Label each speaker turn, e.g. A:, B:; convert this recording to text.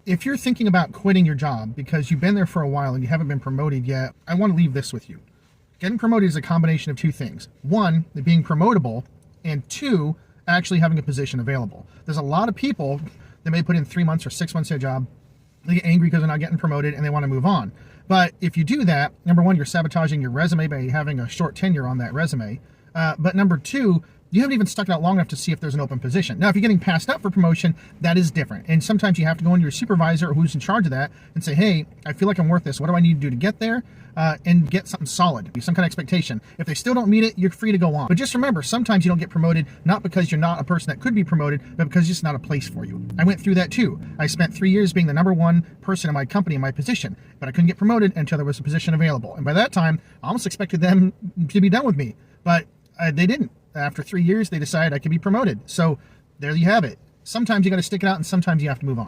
A: if you're thinking about quitting your job because you've been there for a while and you haven't been promoted yet, I want to leave this with you. Getting promoted is a combination of two things. One, being promotable, and two, actually having a position available. There's a lot of people that may put in 3 months or 6 months in a job. They get angry because they're not getting promoted and they want to move on. But if you do that, number one, you're sabotaging your resume by having a short tenure on that resume. But number two, you haven't even stuck it out long enough to see if there's an open position. Now, if you're getting passed up for promotion, that is different. And sometimes you have to go into your supervisor or who's in charge of that and say, hey, I feel like I'm worth this. What do I need to do to get there? And get something solid, some kind of expectation. If they still don't meet it, you're free to go on. But just remember, sometimes you don't get promoted, not because you're not a person that could be promoted, but because it's just not a place for you. I went through that too. I spent 3 years being the number one person in my company, in my position, but I couldn't get promoted until there was a position available. And by that time, I almost expected them to be done with me, but they didn't. After 3 years, they decided I could be promoted. So there you have it. Sometimes you got to stick it out and sometimes you have to move on.